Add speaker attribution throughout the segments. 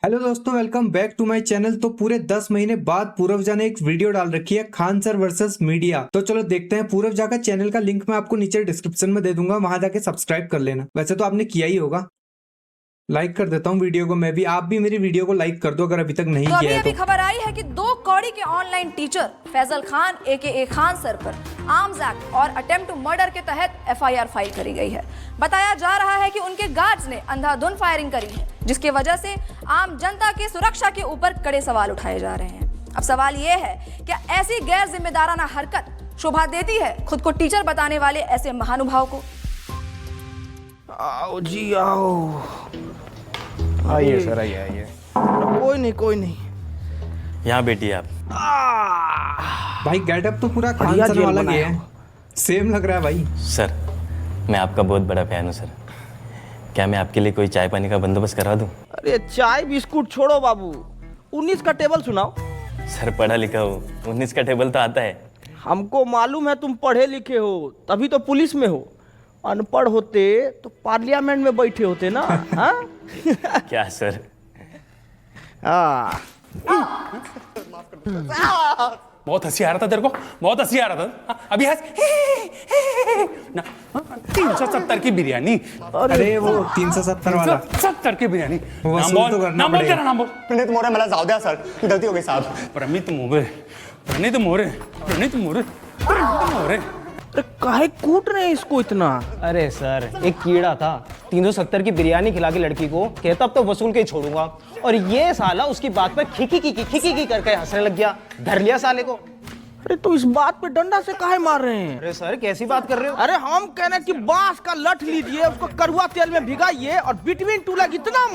Speaker 1: Hello दोस्तों, welcome back to my channel. तो पूरे 10 महीने बाद पूरवजा ने एक वीडियो डाल रखी है, खान सर वर्सेस मीडिया। तो चलो देखते हैं। पूरवजा का चैनल का लिंक मैं आपको नीचे डिस्क्रिप्शन में दे दूंगा, वहां जाके सब्सक्राइब कर लेना। वैसे तो आपने किया ही होगा। लाइक कर देता हूँ वीडियो को मैं भी, आप भी मेरी वीडियो को लाइक कर दो अगर अभी तक नहीं किया है तो।
Speaker 2: खबर आई है कि 2 कौड़ी के online teacher Faizal Khan AKA Khan sir पर आर्म्स एक्ट और अटेम्प्ट टू मर्डर के तहत FIR फाइल करी गई है। बताया जा रहा है कि उनके गार्ड्स ने अंधाधुंध फायरिंग करी है, जिसकी वजह से आम जनता की सुरक्षा के ऊपर कड़े सवाल उठाए जा रहे हैं। अब सवाल ये है, क्या ऐसी गैर जिम्मेदाराना हरकत शोभा देती है खुद को टीचर बताने वाले ऐसे महानुभाव को?
Speaker 3: आओ जी आओ।
Speaker 4: आइए सर, आइए।
Speaker 3: कोई नहीं।
Speaker 4: यहाँ बैठिए आप।
Speaker 1: भाई गेटअप तो पूरा खान सर वाला ही है, सेम लग रहा है भाई।
Speaker 4: सर, मैं आपका बहुत बड़ा फैन हूँ सर। क्या मैं आपके लिए कोई चाय पानी का बंदोबस्त करा दूँ?
Speaker 3: अरे चाय बिस्कुट छोड़ो बाबू, 19 का टेबल सुनाओ।
Speaker 4: सर पढ़ा लिखा हूँ, 19 का टेबल तो आता है।
Speaker 3: हमको मालूम है तुम पढ़े लिखे हो, तभी तो पुलिस में हो। अनपढ़ होते तो पार्लियामेंट में बैठे होते ना। हाँ?
Speaker 4: क्या सर?
Speaker 5: बहुत हंसी आ रहा था तेरे को, बहुत हंसी आ रहा था। अभी हंस। 370 की बिरयानी।
Speaker 1: अरे वो 370 वाला
Speaker 5: 70 की बिरयानी।
Speaker 1: वसूल तो करना पड़ेगा।
Speaker 5: तेरा नाम बोल।
Speaker 6: प्रणीत मोरे मला जाऊ द्या सर, गलती हो गई साहब।
Speaker 5: प्रणीत मोरे।
Speaker 3: अरे काहे कूट रहे हैं इसको इतना?
Speaker 7: अरे सर, एक कीड़ा था 370 की बिरयानी खिला के लड़की को, कहता अब तो वसूल के ही छोड़ूंगा, और ये साला उसकी बात पर खिकी करके हंसने लग गया। धर लिया साले को।
Speaker 3: अरे तो इस बात पे डंडा से काहे मार रहे हैं?
Speaker 7: अरे सर, कैसी बात कर रहे हो?
Speaker 3: अरे हम कह रहे हैं कि बांस का लठ लीजिए, उसको कड़वा तेल में भिगाइए और बिटवीन टू लेग इतना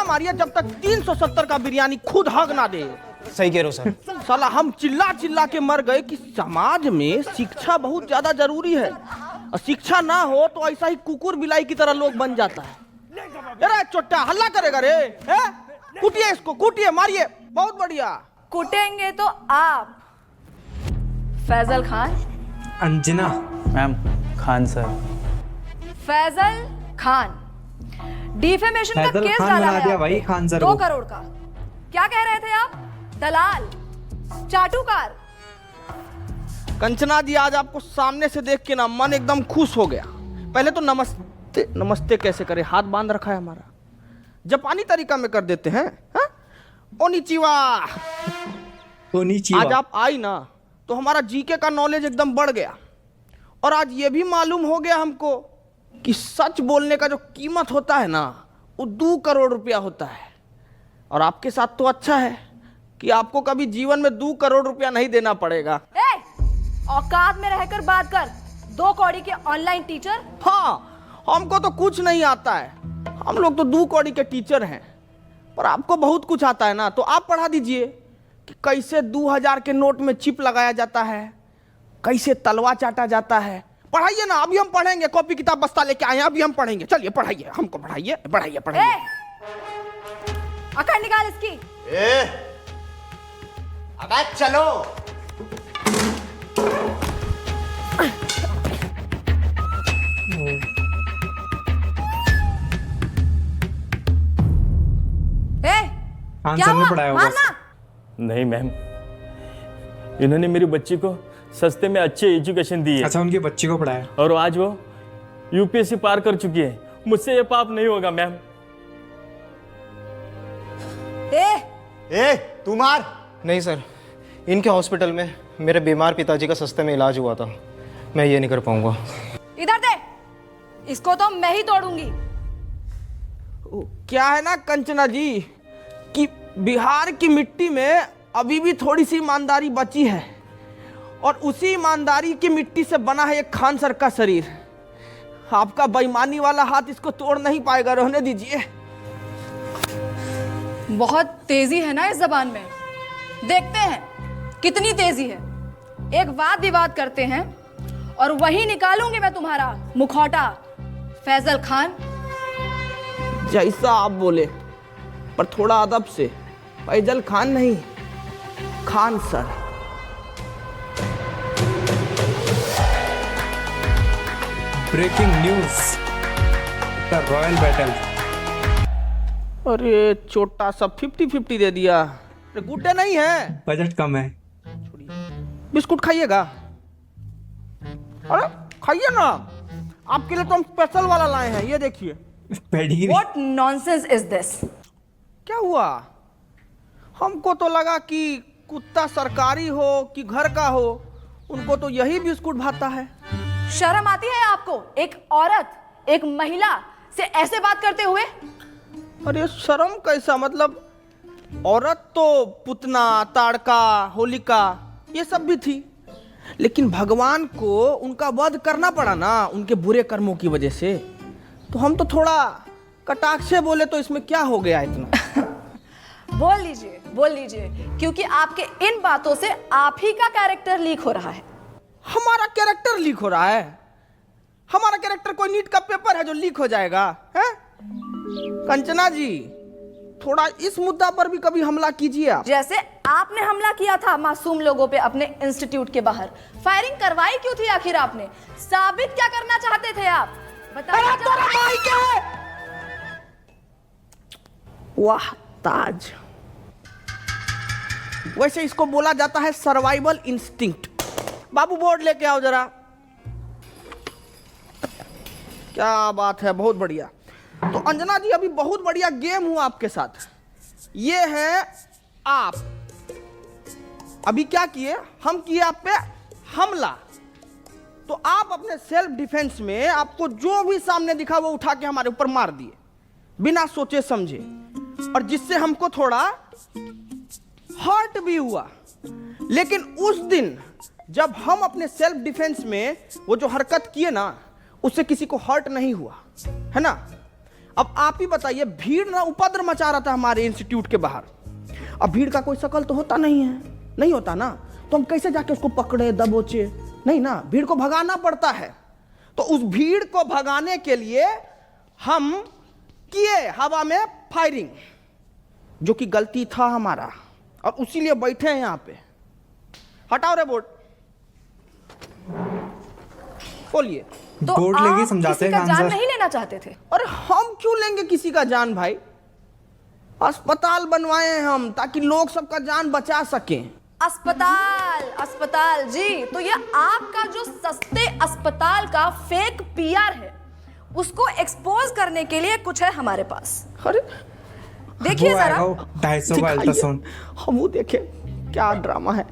Speaker 3: मारिए जब तक 370 का बिरयानी खुद हक ना दे।
Speaker 7: सही कह रहे हो सर।
Speaker 3: साला हम चिल्ला के मर गए कि समाज में शिक्षा बहुत ज्यादा जरूरी है, और शिक्षा ना हो तो ऐसा ही कुकुर बिलाई की तरह लोग बन जाता है। अरे चोट्टा हल्ला करेगा रे? कूटिए इसको, कूटिए, मारिए। बहुत बढ़िया।
Speaker 2: कुटेंगे तो आप Faizal Khan.
Speaker 1: Anjana
Speaker 4: ma'am, Khan sir.
Speaker 2: Faizal Khan defamation का
Speaker 1: फैजल
Speaker 2: केस
Speaker 1: खान
Speaker 2: डाला
Speaker 1: बना
Speaker 2: है
Speaker 1: दिया
Speaker 2: आपने,
Speaker 1: भाई खान सर
Speaker 2: 2
Speaker 1: को।
Speaker 2: करोड़ का। क्या कह रहे थे आप? दलाल, चाटुकार।
Speaker 3: कंचना जी, आज आपको सामने से देख के ना मन एकदम खुश हो गया। पहले तो नमस्ते कैसे करे, हाथ बांध रखा है हमारा, जापानी तरीका में कर देते हैं। ओनिचिवा। आज आप आई ना तो हमारा जीके का नॉलेज एकदम बढ़ गया, और आज ये भी मालूम हो गया हमको कि सच बोलने का जो कीमत होता है ना, वो 2 करोड़ रुपया होता है। और आपके साथ तो अच्छा है कि आपको कभी जीवन में 2 करोड़ रुपया नहीं देना पड़ेगा।
Speaker 2: औकात में रहकर बात कर। 2 कौड़ी के ऑनलाइन टीचर।
Speaker 3: हाँ, हमको तो कुछ नहीं आता है, हम लोग तो 2 कौड़ी के टीचर हैं, पर आपको बहुत कुछ आता है ना, तो आप पढ़ा दीजिए कि कैसे 2000 के नोट में चिप लगाया जाता है, कैसे तलवा चाटा जाता है। पढ़ाइए ना, अभी हम पढ़ेंगे। कॉपी किताब बस्ता लेके आए हैं, अभी हम पढ़ेंगे। चलिए पढ़ाइए, हमको पढ़ाइए।
Speaker 2: अकड़ निकाल इसकी।
Speaker 6: अबे चलो।
Speaker 1: खान
Speaker 2: क्या
Speaker 1: सर ने
Speaker 2: हुआ?
Speaker 1: पढ़ाया होगा।
Speaker 2: मारना?
Speaker 4: नहीं मैम, इन्होंने मेरी बच्ची को सस्ते में अच्छी एजुकेशन दी है।
Speaker 1: अच्छा, उनकी बच्ची को पढ़ाया।
Speaker 4: और आज वो UPSC पार कर चुकी है। मुझसे ये पाप नहीं होगा मैम।
Speaker 6: तू मार।
Speaker 7: नहीं सर, इनके हॉस्पिटल में मेरे बीमार पिताजी का सस्ते में इलाज हुआ था, मैं ये नहीं कर पाऊंगा।
Speaker 2: इधर दे, इसको तो मैं ही तोड़ूंगी।
Speaker 3: क्या है ना कंचना जी कि बिहार की मिट्टी में अभी भी थोड़ी सी ईमानदारी बची है, और उसी ईमानदारी की मिट्टी से बना है एक खान सर का शरीर। आपका बेईमानी वाला हाथ इसको तोड़ नहीं पाएगा, रहने दीजिए।
Speaker 2: बहुत तेजी है ना इस जबान में, देखते हैं कितनी तेजी है। एक वाद विवाद करते हैं और वही निकालूंगी मैं तुम्हारा मुखौटा। फैजल खान,
Speaker 3: जैसा आप बोले, पर थोड़ा अदब से। फैजल खान नहीं, Khan sir.
Speaker 1: Breaking news, the royal battle.
Speaker 3: अरे छोटा सा 50-50 दे दिया। अरे गुड्डे नहीं है,
Speaker 1: बजट कम है।
Speaker 3: बिस्कुट खाइएगा? अरे खाइए ना, आपके लिए तो हम स्पेशल वाला लाए हैं, ये देखिए।
Speaker 1: Pedigree.
Speaker 2: What nonsense is this?
Speaker 3: क्या हुआ? हमको तो लगा कि कुत्ता सरकारी हो कि घर का हो, उनको तो यही बिस्कुट भाता है।
Speaker 2: शर्म आती है आपको? एक औरत, एक महिला से ऐसे बात करते हुए?
Speaker 3: अरे शर्म कैसा, मतलब औरत तो पुतना, ताड़का, होलिका ये सब भी थी, लेकिन भगवान को उनका वध करना पड़ा ना उनके बुरे कर्मों की वजह से, तो हम तो थोड़ा कटाक्ष से बोले तो इसमें क्या हो गया इतना।
Speaker 2: बोल लीजिए, क्योंकि आपके इन बातों से आप ही का कैरेक्टर लीक हो रहा है।
Speaker 3: हमारा कैरेक्टर लीक हो रहा है? हमारा कैरेक्टर कोई नीट का पेपर है जो लीक हो जाएगा है? कंचना जी, थोड़ा इस मुद्दा पर भी कभी हमला कीजिए आप।
Speaker 2: जैसे आपने हमला किया था मासूम लोगों पे अपने इंस्टीट्यूट के बाहर। फायरिंग करवाई क्यों थी आखिर आपने? साबित क्या करना चाहते थे आप? बताइए।
Speaker 3: वाह ताज, वैसे इसको बोला जाता है सर्वाइवल इंस्टिंक्ट। बाबू बोर्ड लेके आओ जरा। क्या बात है, बहुत बढ़िया। तो अंजना जी, अभी बहुत बढ़िया गेम हुआ आपके साथ। ये है आप अभी क्या किए, हम किए आप पे हमला, तो आप अपने सेल्फ डिफेंस में आपको जो भी सामने दिखा वो उठा के हमारे ऊपर मार दिए बिना सोचे समझे, और जिससे हमको थोड़ा हर्ट भी हुआ। लेकिन उस दिन जब हम अपने सेल्फ डिफेंस में वो जो हरकत किए ना, उससे किसी को हर्ट नहीं हुआ, है ना? अब आप ही बताइए, भीड़ ना उपद्रव मचा रहा था हमारे इंस्टीट्यूट के बाहर। अब भीड़ का कोई शकल तो होता नहीं है, नहीं होता ना, तो हम कैसे जाके उसको पकड़े दबोचे? नहीं ना, भीड़ को भगाना पड़ता है। तो उस भीड़ को भगाने के लिए हम किए हवा में फायरिंग, जो कि गलती था हमारा, और उसीलिए बैठे हैं यहां पे। हटाओ रे बोर्ड, बोलिए।
Speaker 2: तो
Speaker 1: बोर्ड
Speaker 2: आप
Speaker 1: लेके समझाते
Speaker 2: किसी का
Speaker 1: हैं
Speaker 2: जान
Speaker 1: आंसर।
Speaker 2: नहीं लेना चाहते थे?
Speaker 3: अरे हम क्यों लेंगे किसी का जान भाई? अस्पताल बनवाए हैं हम ताकि लोग सबका जान बचा सकें।
Speaker 2: अस्पताल जी, तो ये आपका जो सस्ते अस्पताल का फेक पीआर है, उसको एक्सपोज करने के लिए कुछ है हमारे पास।
Speaker 3: अरे
Speaker 2: देखिए जरा,
Speaker 1: 250 का अल्ट्रासाउंड।
Speaker 3: हम वो देखे, क्या ड्रामा है।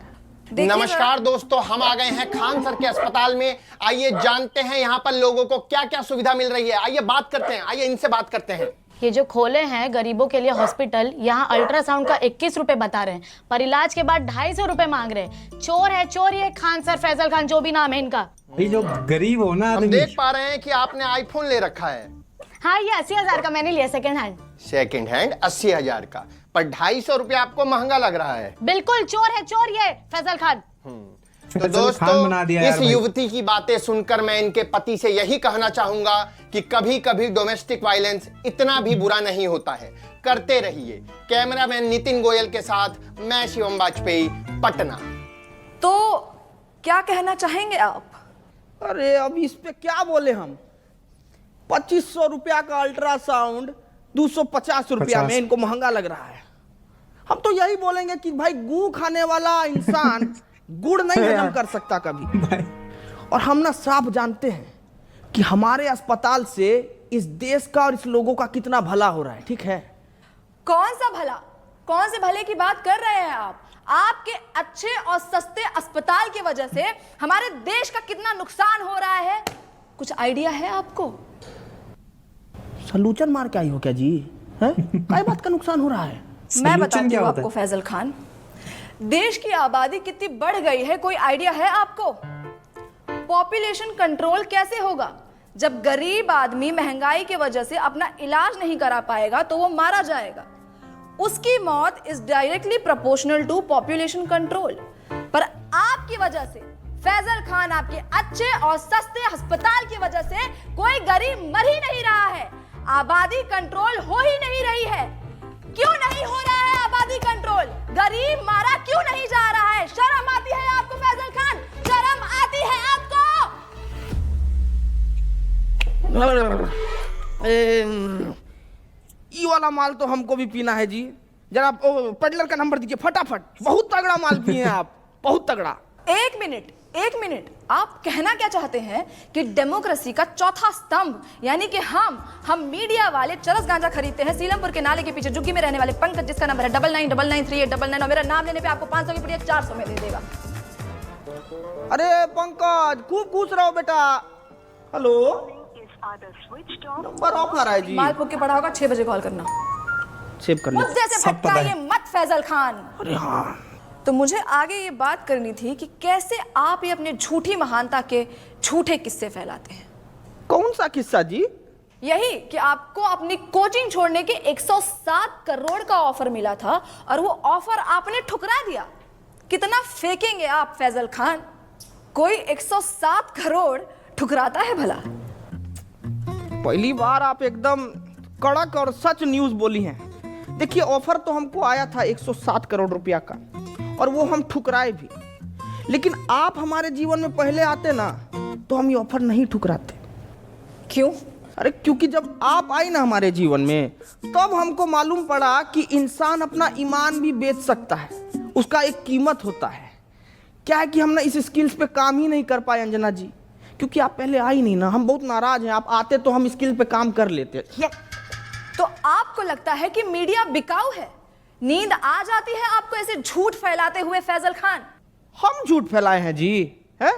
Speaker 2: देखिए
Speaker 6: नमस्कार दोस्तों, हम आ गए हैं खान सर के अस्पताल में। आइए जानते हैं यहाँ पर लोगों को क्या क्या सुविधा मिल रही है। आइए बात करते हैं, आइए इनसे बात करते हैं।
Speaker 8: ये जो खोले हैं गरीबों के लिए हॉस्पिटल, यहाँ अल्ट्रासाउंड का 21 रुपए बता रहे हैं, पर इलाज के बाद 250 रुपए मांग रहे हैं। चोर है चोर, ये खान सर, फैजल खान, जो भी नाम है इनका।
Speaker 1: ये जो गरीब हो ना
Speaker 6: हम
Speaker 1: आदमी,
Speaker 6: देख पा रहे हैं कि आपने आईफोन ले रखा है।
Speaker 8: हाँ, ये 80,000 का मैंने लिया सेकंड हैंड।
Speaker 6: सेकंड हैंड 80,000 का, पर 250 रुपया आपको महंगा लग रहा है।
Speaker 8: बिल्कुल चोर है चोर ये फैजल खान।
Speaker 6: तो
Speaker 1: फैजल खान बना दिया
Speaker 6: दोस्तों,
Speaker 1: यार
Speaker 6: इस
Speaker 1: भाई।
Speaker 6: युवती की बातें सुनकर मैं इनके पति से यही कहना चाहूंगा कि कभी कभी डोमेस्टिक वायलेंस इतना भी बुरा नहीं होता है। करते रहिए। कैमरामैन नितिन गोयल के साथ मैं शिवम वाजपेयी, पटना।
Speaker 2: तो क्या कहना चाहेंगे आप?
Speaker 3: अरे अब इस पे क्या बोले हम? 2500 रुपया का अल्ट्रासाउंड 250 रुपया में इनको महंगा लग रहा है। हम तो यही बोलेंगे कि भाई, गू खाने वाला इंसान गुड़ नहीं हजम कर सकता कभी।
Speaker 1: भाई
Speaker 3: और हम ना साफ जानते हैं कि हमारे अस्पताल से इस देश का और इस लोगों का कितना भला हो रहा है, ठीक है?
Speaker 2: कौन सा भला? कौन से भले की बात कर रहे हैं आप? आपके अच्छे और सस्ते अस्पताल की वजह से हमारे देश का कितना नुकसान हो रहा है, कुछ आइडिया है आपको?
Speaker 3: सलूचन मार के आई हो क्या जी? हैं? काय बात का नुकसान हो रहा है?
Speaker 2: मैं
Speaker 1: Solution
Speaker 2: बताती
Speaker 1: क्या
Speaker 2: हूँ
Speaker 1: होता है?
Speaker 2: आपको फैजल खान। देश की आबादी कितनी बढ़ गई है, कोई आइडिया है आपको? पॉपुलेशन कंट्रोल कैसे होगा? जब गरीब आदमी महंगाई की वजह से अपना इलाज नहीं करा पाएगा तो वो मारा जाएगा। उसकी मौत is directly proportional to population control. पर आपकी वजह से, फैजल खान, आपके अच्छे और सस्ते अस्पताल की वजह से कोई गरीब मर ही नहीं रहा है, आबादी कंट्रोल हो ही नहीं रही है। क्यों नहीं हो रहा है आबादी कंट्रोल? गरीब मारा क्यों नहीं जा रहा है? शर्म आती है आपको फैजल खान? शर्म आती है आपको?
Speaker 3: वाला माल तो हमको भी पीना है जी। जरा पेडलर का नंबर दीजिए फटाफट। बहुत तगड़ा माल पिए हैं आप, बहुत तगड़ा।
Speaker 2: एक मिनट, आप कहना क्या चाहते हैं कि डेमोक्रेसी का चौथा स्तंभ यानी कि हम मीडिया वाले चरस गांजा खरीदते हैं सीलमपुर के नाले के पीछे झुग्गी में रहने वाले पंकज, जिसका नंबर है 99993899, और मेरा नाम लेने पे आपको 500 की पुड़िया 400 में दे देगा।
Speaker 3: अरे पंकज खूब खुश रहो बेटा। हेलो, नंबर ऑफ आ रहा है जी।
Speaker 2: माल फूक के पड़ा होगा, 6 बजे कॉल करना।
Speaker 3: सेव कर
Speaker 2: मुद्दे से
Speaker 1: सब पता
Speaker 2: भटकाइए
Speaker 1: है।
Speaker 2: मत फैजल खान।
Speaker 3: अरे हाँ,
Speaker 2: तो मुझे आगे ये बात करनी थी कि कैसे आप ये अपने झूठी महानता के झूठे किस्से फैलाते हैं।
Speaker 3: कौन सा किस्सा जी?
Speaker 2: यही कि आपको अपनी कोचिंग छोड़ने के 107 करोड़ का ऑफर मिला था और वो ऑफर आपने ठुकरा दिया। कितना फेंकेंगे आप फैजल खान? कोई 107 करोड़ ठुकराता है भला?
Speaker 3: पहली बार आप एकदम कड़क और सच न्यूज बोली हैं। देखिए, ऑफर तो हमको आया था 107 करोड़ रुपया का, और वो हम ठुकराए भी। लेकिन आप हमारे जीवन में पहले आते ना तो हम ये ऑफर नहीं ठुकराते।
Speaker 2: क्यों?
Speaker 3: अरे क्योंकि जब आप आई ना हमारे जीवन में, तब हमको मालूम पड़ा कि इंसान अपना ईमान भी बेच सकता है, उसका एक कीमत होता है। क्या है कि हम ना इस स्किल्स पे काम ही नहीं कर पाए अंजना जी, क्योंकि आप पहले आई नहीं ना। हम बहुत नाराज हैं, आप आते तो हम स्किल पे काम कर लेते।
Speaker 2: तो आपको लगता है कि मीडिया बिकाऊ है? नींद आ जाती है आपको ऐसे झूठ फैलाते हुए फैजल खान?
Speaker 3: हम झूठ फैलाए हैं जी, हैं?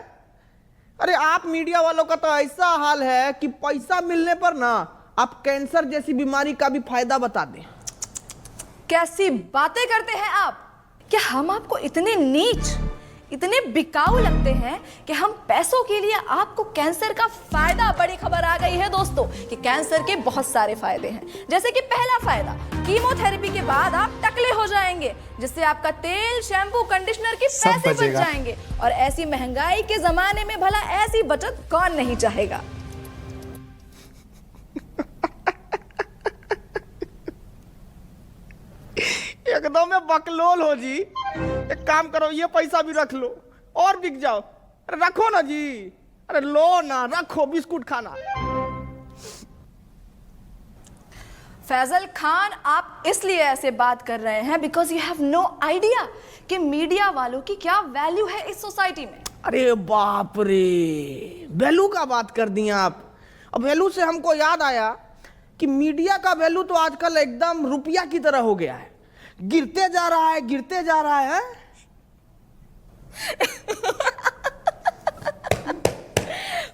Speaker 3: अरे आप मीडिया वालों का तो ऐसा हाल है कि पैसा मिलने पर ना आप कैंसर जैसी बीमारी का भी फायदा बता दें।
Speaker 2: कैसी बातें करते हैं आप? क्या हम आपको इतने नीच, इतने बिकाऊ लगते हैं कि हम पैसों के लिए आपको कैंसर का फायदा? बड़ी खबर आ गई है दोस्तों कि कैंसर के बहुत सारे फायदे हैं। जैसे कि पहला फायदा, कीमोथेरेपी के बाद आप टकले हो जाएंगे, जिससे आपका तेल, शैम्पू, कंडीशनर के
Speaker 1: सब
Speaker 2: पैसे बच
Speaker 1: बचेगा।
Speaker 2: जाएंगे। और ऐसी महंगाई के जमाने में भला ऐसी बचत कौन नहीं चाहेगा?
Speaker 3: एकदम में बकलोल हो जी। एक काम करो, ये पैसा भी रख लो और बिक जाओ। अरे रखो ना जी, अरे लो ना, रखो, बिस्कुट खाना।
Speaker 2: फैजल खान, आप इसलिए ऐसे बात कर रहे हैं because you have no idea कि मीडिया वालों की क्या वैल्यू है इस सोसाइटी में।
Speaker 3: अरे बाप रे, वैल्यू का बात कर दिया आप। अब वैल्यू से हमको याद आया कि मीडिया का वैल्यू तो आजकल एकदम रुपया की तरह हो गया है, गिरते जा रहा है, गिरते जा रहा है।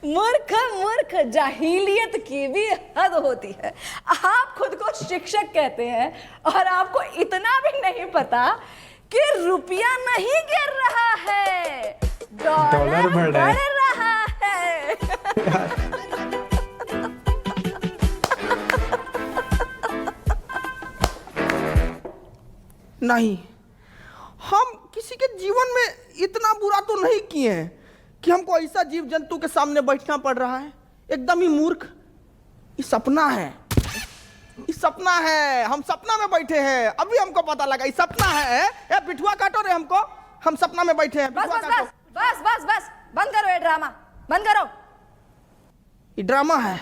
Speaker 2: मूर्ख मूर्ख, जाहिलियत की भी हद होती है। आप खुद को शिक्षक कहते हैं और आपको इतना भी नहीं पता कि रुपया नहीं गिर रहा है, डॉलर
Speaker 1: बढ़
Speaker 2: रहा है।
Speaker 3: नहीं, हम किसी के जीवन में इतना बुरा तो नहीं किए हैं कि हमको ऐसा जीव जंतु के सामने बैठना पड़ रहा है। एकदम ही मूर्ख। ये सपना है, ये सपना है। हम सपना में बैठे हैं, अभी हमको पता लगा ये सपना है। ए पिठुआ काटो रे हमको, हम सपना में बैठे हैं।
Speaker 2: बस
Speaker 3: पिठुआ
Speaker 2: बस
Speaker 3: काटो।
Speaker 2: बस बस बस बस, बंद करो ये ड्रामा, बंद करो।
Speaker 3: ये ड्रामा है,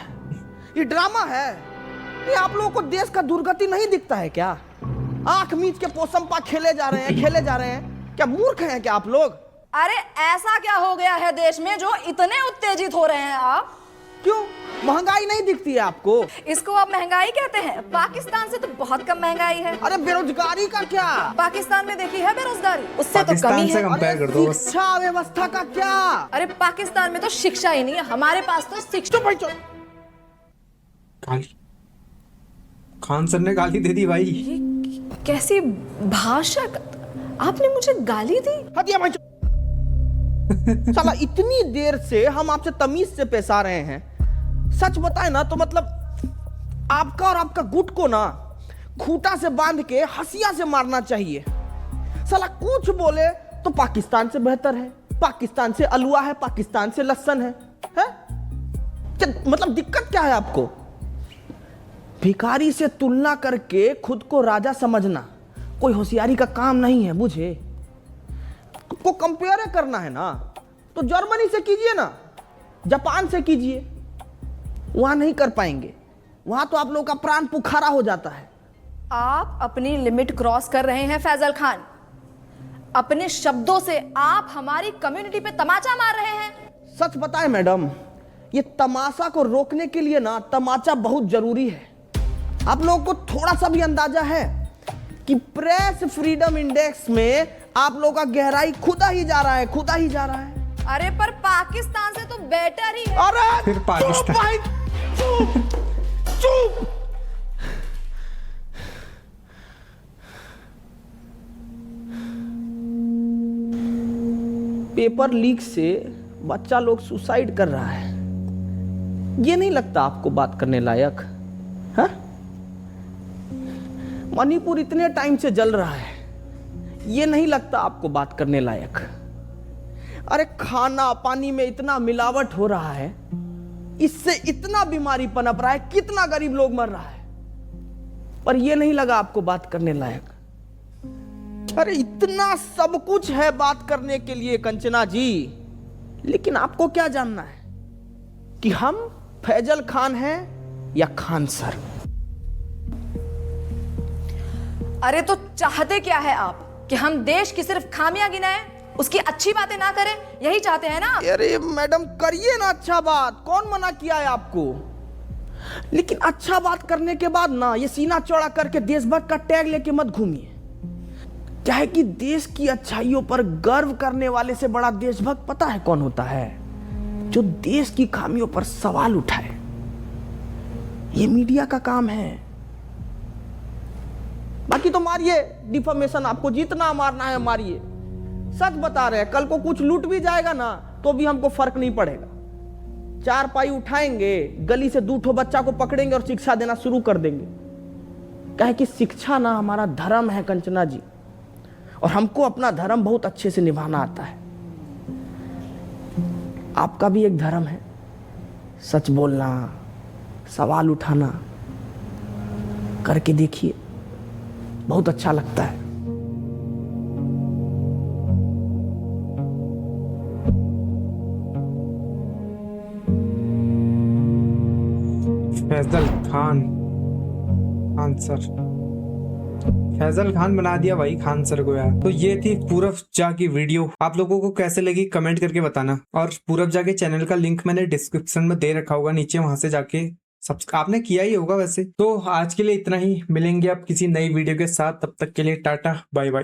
Speaker 3: ये ड्रामा है। ये आप लोगों को देश का दुर्गति नहीं दिखता है क्या? आंख मीच के पोसंपा खेले जा रहे हैं, खेले जा रहे हैं। क्या मूर्ख हैं क्या आप लोग?
Speaker 2: अरे ऐसा क्या हो गया है देश में जो इतने उत्तेजित हो रहे हैं आप?
Speaker 3: क्यों, महंगाई नहीं दिखती है आपको?
Speaker 2: इसको आप महंगाई कहते हैं? पाकिस्तान से तो बहुत कम महंगाई है।
Speaker 3: अरे बेरोजगारी का क्या?
Speaker 2: पाकिस्तान में देखी है बेरोजगारी, उससे तो
Speaker 1: पाकिस्तान
Speaker 2: कमी
Speaker 1: से
Speaker 2: है।
Speaker 1: कंपेयर कर दो बस।
Speaker 3: शिक्षा व्यवस्था का क्या?
Speaker 2: अरे पाकिस्तान में तो शिक्षा ही नहीं है, हमारे पास तो शिक्षा।
Speaker 1: गाली, खान सर ने गाली दे दी भाई।
Speaker 2: ये कैसी भाषा? आपने मुझे गाली दी?
Speaker 3: हटिया भाई। साला इतनी देर से हम आपसे तमीज से पेश आ रहे हैं। सच बताए ना तो मतलब आपका और आपका गुट को ना खूंटा से बांध के हंसिया से मारना चाहिए। साला कुछ बोले तो पाकिस्तान से बेहतर है, पाकिस्तान से अलुआ है, पाकिस्तान से लहसन है? क्या मतलब दिक्कत क्या है आपको? भिखारी से तुलना करके खुद को राजा समझना कोई होशियारी का काम नहीं है, बुझे? को कंपेयर करना है ना तो जर्मनी से कीजिए ना, जापान से कीजिए। वहां नहीं कर पाएंगे, वहां तो आप लोगों का प्राण पुखारा हो जाता है।
Speaker 2: आप अपनी लिमिट क्रॉस कर रहे हैं फैजल खान। अपने शब्दों से आप हमारी कम्युनिटी पे तमाचा मार रहे हैं।
Speaker 3: सच बताएं मैडम, ये तमाशा को रोकने के लिए ना तमाचा बहुत जरूरी है। आप लोगों को थोड़ा सा भी अंदाजा है कि प्रेस फ्रीडम इंडेक्स में आप लोगों का गहराई खुदा ही जा रहा है, खुदा ही जा रहा है।
Speaker 2: अरे पर पाकिस्तान से तो बेटर ही है।
Speaker 3: अरे
Speaker 1: फिर पाकिस्तान।
Speaker 3: चुप भाई, चुप चुप। पेपर लीक से बच्चा लोग सुसाइड कर रहा है, ये नहीं लगता आपको बात करने लायक? हाँ? मणिपुर इतने टाइम से जल रहा है, ये नहीं लगता आपको बात करने लायक? अरे खाना पानी में इतना मिलावट हो रहा है, इससे इतना बीमारी पनप रहा है, कितना गरीब लोग मर रहा है, पर यह नहीं लगा आपको बात करने लायक? अरे इतना सब कुछ है बात करने के लिए कंचना जी, लेकिन आपको क्या जानना है कि हम फैजल खान हैं या खान सर?
Speaker 2: अरे तो चाहते क्या है आप कि हम देश की सिर्फ खामियां गिनाएं, उसकी अच्छी बातें ना करें? यही चाहते हैं ना?
Speaker 3: अरे मैडम करिए ना अच्छा बात, कौन मना किया है आपको? लेकिन अच्छा बात करने के बाद ना ये सीना चौड़ा करके देशभक्त का टैग लेके मत घूमिए। क्या है कि देश की अच्छाइयों पर गर्व करने वाले से बड़ा देशभक्त पता है कौन होता है? जो देश की खामियों पर सवाल उठाए। ये मीडिया का काम है। बाकी तो मारिए डिफॉर्मेशन, आपको जितना मारना है मारिए। सच बता रहे हैं, कल को कुछ लूट भी जाएगा ना तो भी हमको फर्क नहीं पड़ेगा। 4 पाई उठाएंगे, गली से 2 बच्चा को पकड़ेंगे और शिक्षा देना शुरू कर देंगे। क्या है कि शिक्षा ना हमारा धर्म है कंचना जी, और हमको अपना धर्म बहुत अच्छे से निभाना आता है। आपका भी एक धर्म है, सच बोलना, सवाल उठाना। करके देखिए, बहुत अच्छा लगता है।
Speaker 1: फैजल खान, खान सर, फैजल खान बना दिया भाई खान सर को यार। तो ये थी पूरब जा की वीडियो। आप लोगों को कैसे लगी कमेंट करके बताना। और पूरब जा के चैनल का लिंक मैंने डिस्क्रिप्शन में दे रखा होगा नीचे, वहां से जाके आपने किया ही होगा वैसे। तो आज के लिए इतना ही, मिलेंगे अब किसी नई वीडियो के साथ। तब तक के लिए टाटा बाय बाय।